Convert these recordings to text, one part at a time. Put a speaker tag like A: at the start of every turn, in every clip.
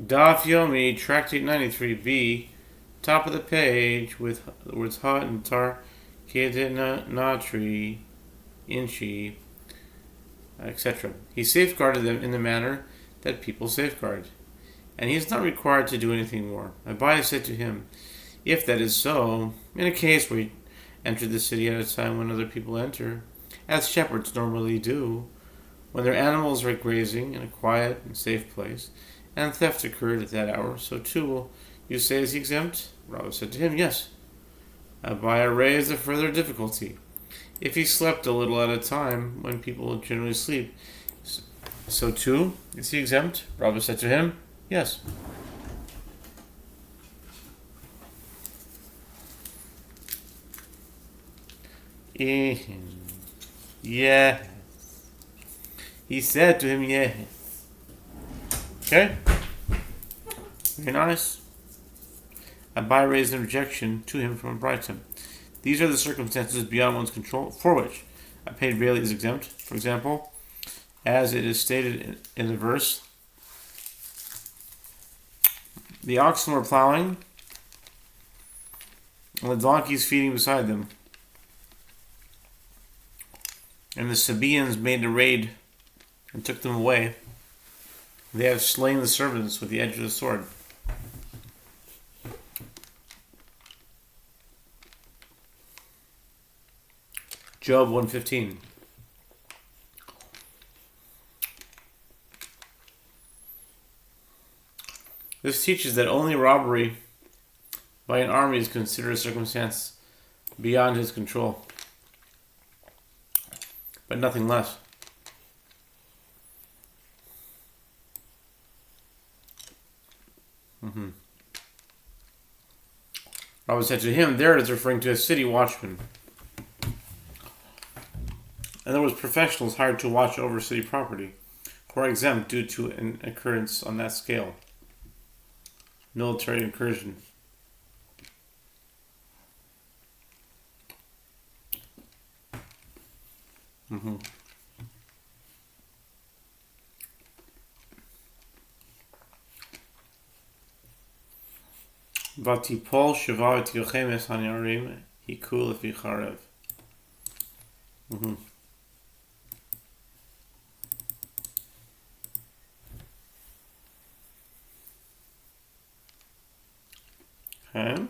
A: Daf Yomi, Tractate 93b, top of the page with the words Ha and Tar, Natri, Inchi, etc. He safeguarded them in the manner that people safeguard, and he is not required to do anything more. Abai said to him, if that is so, in a case where you enter the city at a time when other people enter, as shepherds normally do, when their animals are grazing in a quiet and safe place, and theft occurred at that hour, so too will you say, is he exempt? Bava said to him, yes. Abai raised a further difficulty. If he slept a little at a time, when people generally sleep, so too is he exempt? Bava said to him, yes. Yes. He said to him, yes. Okay? Very nice. Abai raised an objection to him from Brighton. These are the circumstances beyond one's control for which a paid bailey is exempt. For example, as it is stated in the verse, the oxen were plowing and the donkeys feeding beside them, and the Sabaeans made a raid and took them away. They have slain the servants with the edge of the sword. Job 115. This teaches that only robbery by an army is considered a circumstance beyond his control, but nothing less. Bava said to him, there it is referring to a city watchman. And there was professionals hired to watch over city property, who are exempt due to an occurrence on that scale. Military incursion. Vatipol Shava et Yochemes Hanarim Hikul Lefi Charev. Okay.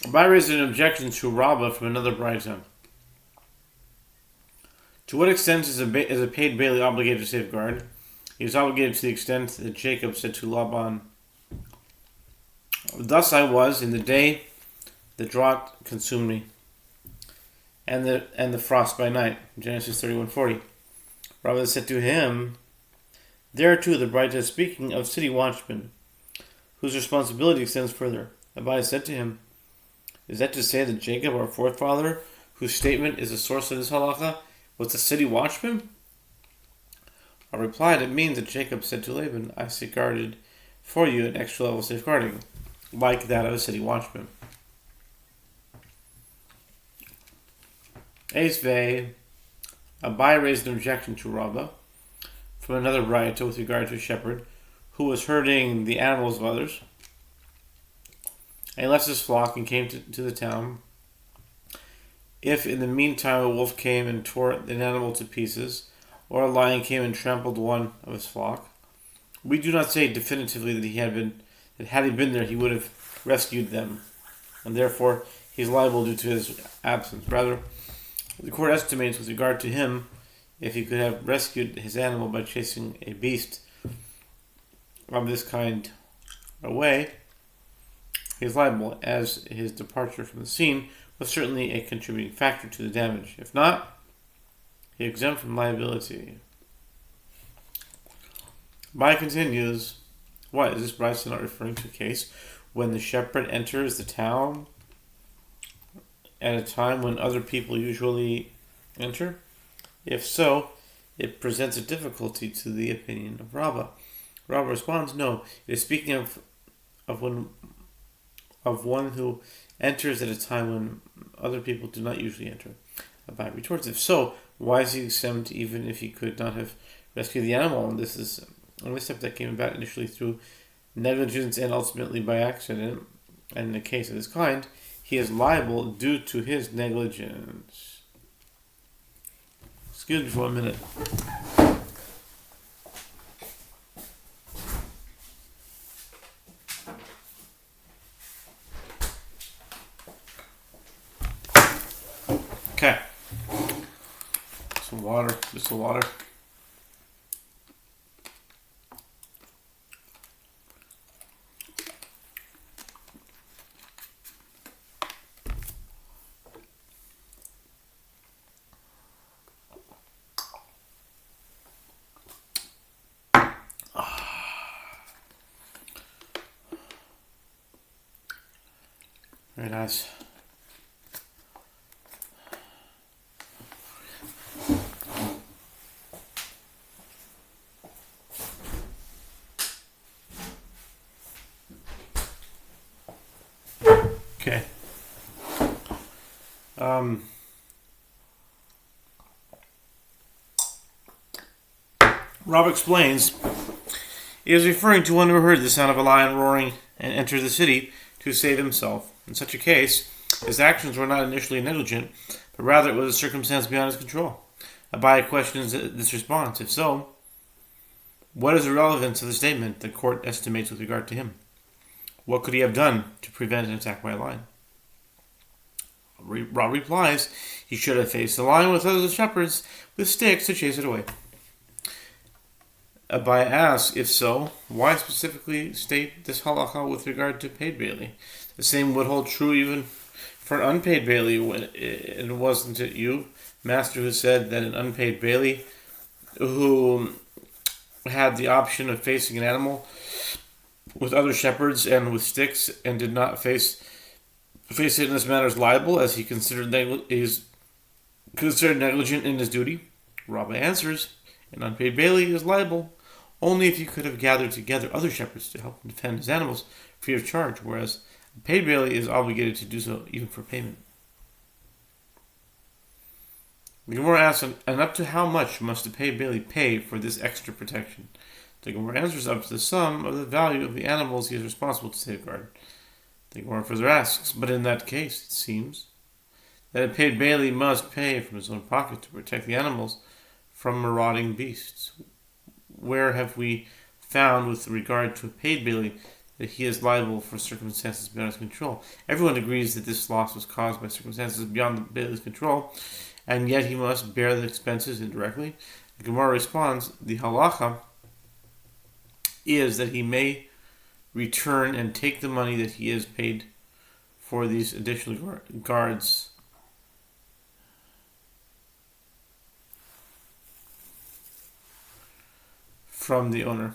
A: Abai raised an objection to Rabbah from another Brighton. To what extent is a paid bailey obligated to safeguard? He was obligated to the extent that Jacob said to Laban, thus I was in the day the drought consumed me, and the frost by night. Genesis 31:40. Rabbah said to him, there too the Brighton is speaking of city watchmen, whose responsibility extends further. Abai said to him, is that to say that Jacob, our forefather, whose statement is the source of this halacha, was the city watchman? I replied, it means that Jacob said to Laban, I safeguarded for you an extra level of safeguarding, like that of a city watchman. Esvei, Abai raised an objection to Rabbah from another Braita with regard to a shepherd who was herding the animals of others. And he left his flock and came to the town. If in the meantime a wolf came and tore an animal to pieces, or a lion came and trampled one of his flock, we do not say definitively that had he been there he would have rescued them, and therefore he is liable due to his absence. Rather, the court estimates with regard to him, if he could have rescued his animal by chasing a beast of this kind away, he is liable, as his departure from the scene was certainly a contributing factor to the damage. If not, he is exempt from liability. Bai continues, what, is this Bryce not referring to a case when the shepherd enters the town at a time when other people usually enter? If so, it presents a difficulty to the opinion of Rabbah. Rabbah responds, no, it is speaking of one who enters at a time when other people do not usually enter. Abai retorts, if so, why is he exempt even if he could not have rescued the animal? And this is only a step that came about initially through negligence and ultimately by accident. And in a case of this kind, he is liable due to his negligence. Excuse me for 1 minute. Okay. Some water. Just some water. Very nice. Okay. Rob explains, he is referring to one who heard the sound of a lion roaring and entered the city to save himself. In such a case, his actions were not initially negligent, but rather it was a circumstance beyond his control. Abai questions this response. If so, what is the relevance of the statement the court estimates with regard to him? What could he have done to prevent an attack by a lion? Rob replies, he should have faced the lion with other shepherds with sticks to chase it away. Abai asks, if so, why specifically state this halakha with regard to paid bailey? The same would hold true even for an unpaid bailey. It wasn't it you, Master, who said that an unpaid bailey who had the option of facing an animal with other shepherds and with sticks and did not face it in this manner is liable, as he considered negligent in his duty? Rabbi answers, an unpaid bailey is liable only if he could have gathered together other shepherds to help him defend his animals free of charge, whereas a paid bailey is obligated to do so even for payment. The Gemara asks, and up to how much must the paid bailey pay for this extra protection? The Gemara answers, up to the sum of the value of the animals he is responsible to safeguard. The Gemara further asks, but in that case, it seems that a paid bailey must pay from his own pocket to protect the animals from marauding beasts. Where have we found with regard to a paid bailey that he is liable for circumstances beyond his control? Everyone agrees that this loss was caused by circumstances beyond the bailey's control, and yet he must bear the expenses indirectly. The Gemara responds, the halacha is that he may return and take the money that he is paid for these additional guards from the owner.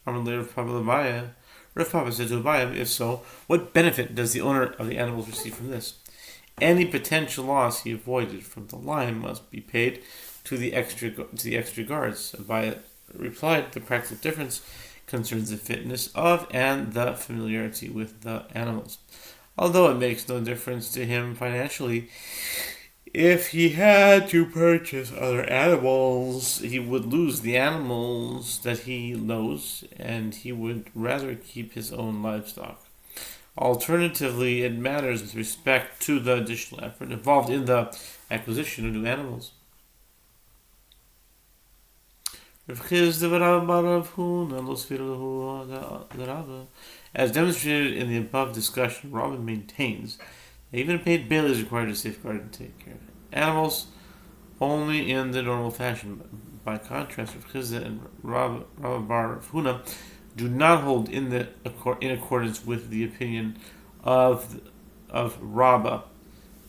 A: Rav Papa said to Abai, if so, what benefit does the owner of the animals receive from this? Any potential loss he avoided from the lion must be paid to the extra guards. Abai replied, the practical difference concerns the fitness of and the familiarity with the animals. Although it makes no difference to him financially, if he had to purchase other animals, he would lose the animals that he knows, and he would rather keep his own livestock. Alternatively, it matters with respect to the additional effort involved in the acquisition of new animals. As demonstrated in the above discussion, Rabbi maintains that even a paid bailey is required to safeguard and take care of animals only in the normal fashion. By contrast, Rav Chizda and Rabbi Bar Rav Huna do not hold in accordance with the opinion of Rabbah,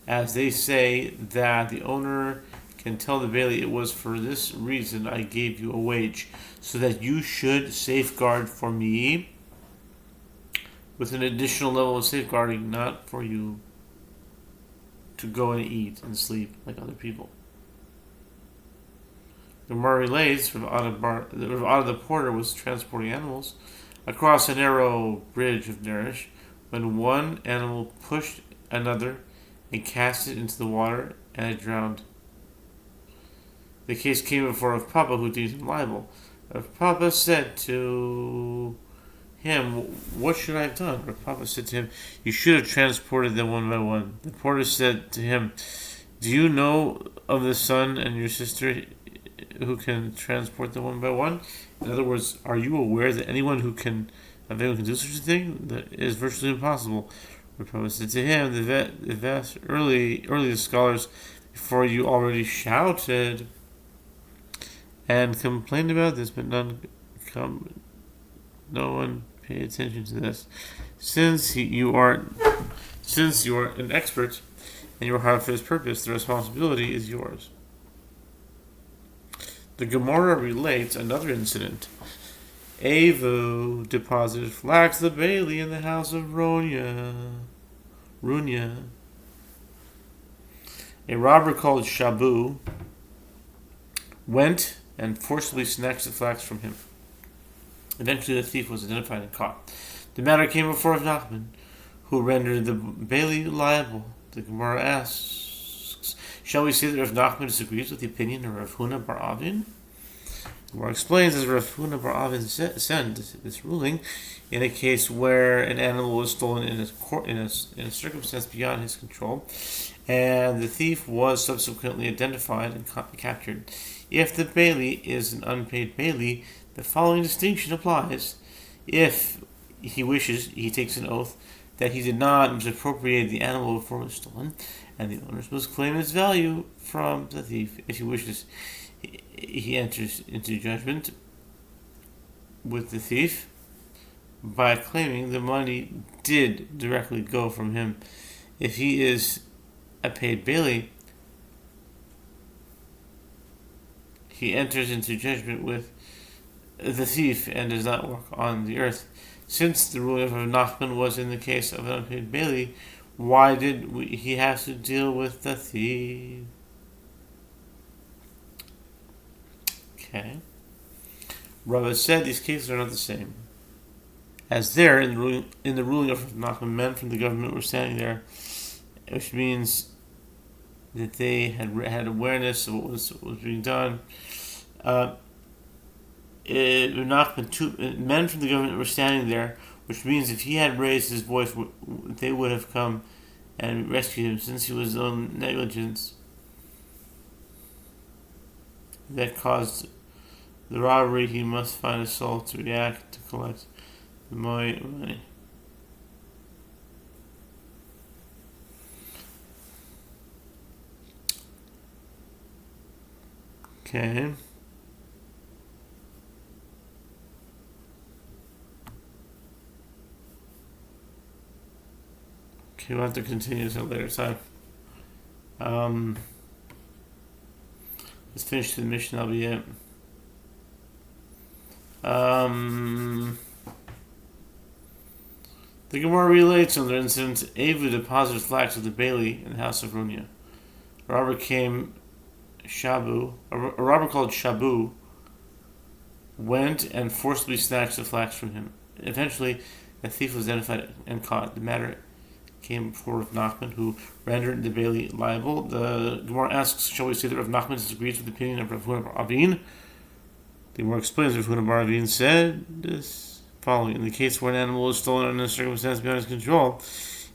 A: as they say that the owner can tell the bailey, it was for this reason I gave you a wage, so that you should safeguard for me with an additional level of safeguarding, not for you to go and eat and sleep like other people. Gemara relates, Rav Ada the porter was transporting animals across a narrow bridge of Nerish when one animal pushed another and cast it into the water, and it drowned. The case came before Rav Papa, who deemed him liable. Rav Papa said to him, "What should I have done?" Rav Papa said to him, "You should have transported them one by one." The porter said to him, "Do you know of the son and your sister who can transport them one by one?" In other words, are you aware that anyone can do such a thing? That is virtually impossible. Rav Papa said to him, "The vast early scholars before you already shouted and complained about this, but no one paid attention to this. Since you are an expert and you are hired for this purpose, the responsibility is yours." The Gemara relates another incident. Avu deposited flax the Bailey in the house of Runya. A robber called Shabu went and forcibly snatched the flax from him. Eventually the thief was identified and caught. The matter came before Nachman, who rendered the Bailey liable. The Gemara asks, shall we say that Rav Nachman disagrees with the opinion of Rav Huna bar Avin? The Gemara explains, as Rav Huna bar Avin sent this ruling in a case where an animal was stolen in a circumstance beyond his control, and the thief was subsequently identified and captured. If the Bailey is an unpaid Bailey, the following distinction applies. If he wishes, he takes an oath that he did not misappropriate the animal before it was stolen, and the owner must claim its value from the thief. If he wishes, he enters into judgment with the thief by claiming the money did directly go from him. If he is a paid Bailey, he enters into judgment with the thief and does not work on the earth. Since the ruling of Nachman was in the case of an unpaid Bailey, why did he have to deal with the thief? Okay. Rava said these cases are not the same. As there, in the ruling of Nachman, men from the government were standing there, which means that they had awareness of what was being done. Men from the government were standing there, which means if he had raised his voice, they would have come and rescued him. Since he was his own negligence that caused the robbery, he must find a soul to react to collect the money. Okay. Okay, we'll have to continue this at a later time. Let's finish the mission, that'll be it. The Gemara relates on the incident. Avu deposited flax with the Bailey in the house of Runya. A robber called Shabu went and forcibly snatched the flax from him. Eventually, the thief was identified and caught. The matter came before Rav Nachman, who rendered the Bailey liable. The Gemara asks, shall we say that Rav Nachman disagrees with the opinion of Rav Huna bar Avin? The Gemara explains, Rav Huna bar Avin said this following: in the case where an animal was stolen under a circumstance beyond his control,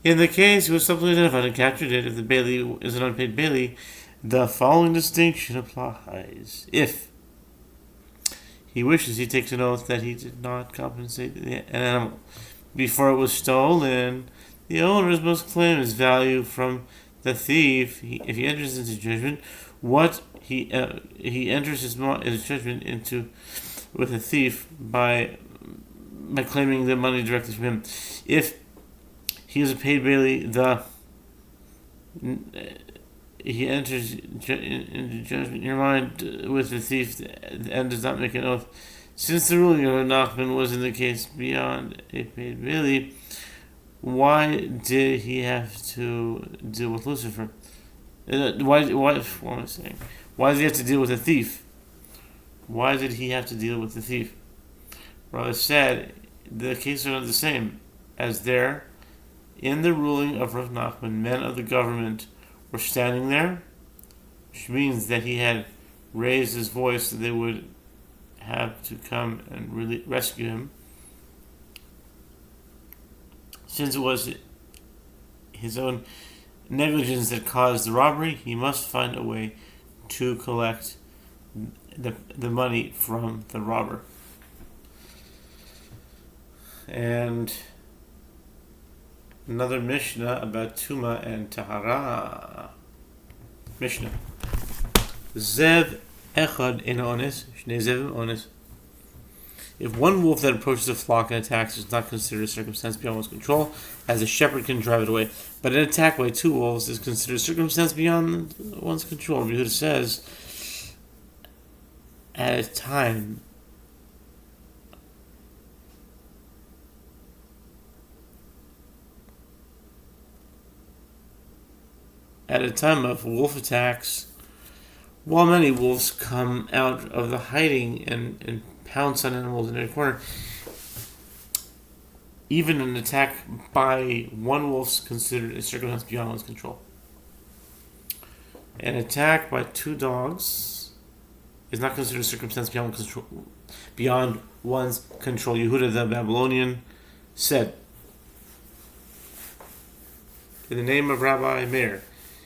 A: in the case he was subsequently identified and captured it, if the Bailey is an unpaid Bailey, the following distinction applies. If he wishes, he takes an oath that he did not compensate an animal before it was stolen. The owners must claim his value from the thief. If he enters into judgment, he enters his judgment into with the thief by claiming the money directly from him. If he is a paid Bailey, he enters into judgment in your mind with the thief and does not make an oath. Since the ruling of Nachman was in the case beyond a paid Bailey, why did he have to deal with Lucifer? What am I saying? Why does he have to deal with a thief? Why did he have to deal with the thief? Rava said the cases are not the same, as there, in the ruling of Rav Nachman, men of the government were standing there, which means that he had raised his voice that they would have to come and really rescue him. Since it was his own negligence that caused the robbery, he must find a way to collect the money from the robber. And another Mishnah about Tuma and Tahara. Mishnah. Zev echad in ones, shnei zevim ones. If one wolf that approaches a flock and attacks is not considered a circumstance beyond one's control, as a shepherd can drive it away, but an attack by two wolves is considered a circumstance beyond one's control. Yehoshua says, at a time of wolf attacks, while many wolves come out of the hiding and pounce on animals in a corner, even an attack by one wolf is considered a circumstance beyond one's control. An attack by two dogs is not considered a circumstance beyond one's control. Yehuda the Babylonian said, in the name of Rabbi Meir,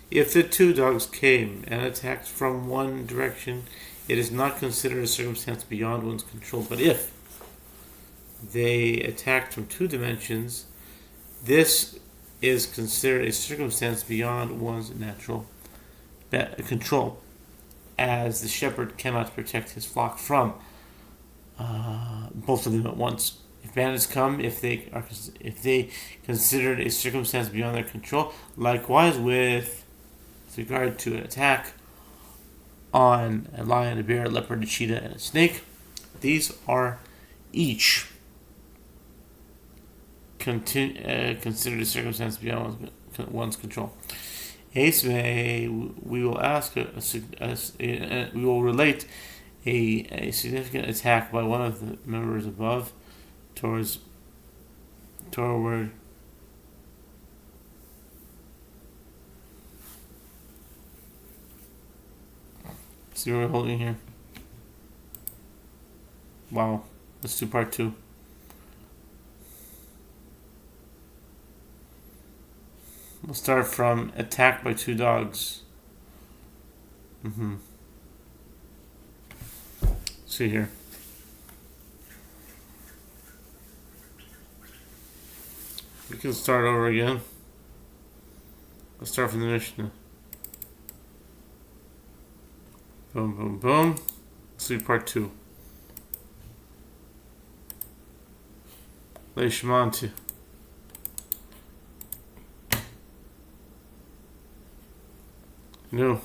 A: if the two dogs came and attacked from one direction, it is not considered a circumstance beyond one's control. But if they attacked from two dimensions, this is considered a circumstance beyond one's natural control, as the shepherd cannot protect his flock from both of them at once. If bandits come, if they considered a circumstance beyond their control, likewise with regard to an attack on a lion, a bear, a leopard, a cheetah, and a snake, these are each considered a circumstance beyond one's control. We will relate a significant attack by one of the members above toward. See what we're holding here? Wow. Let's do part 2. We'll start from attack by two dogs. See here. We can start over again. Let's start from the Mishnah. Boom, boom, boom. Let's do part 2. Leishmanti. No.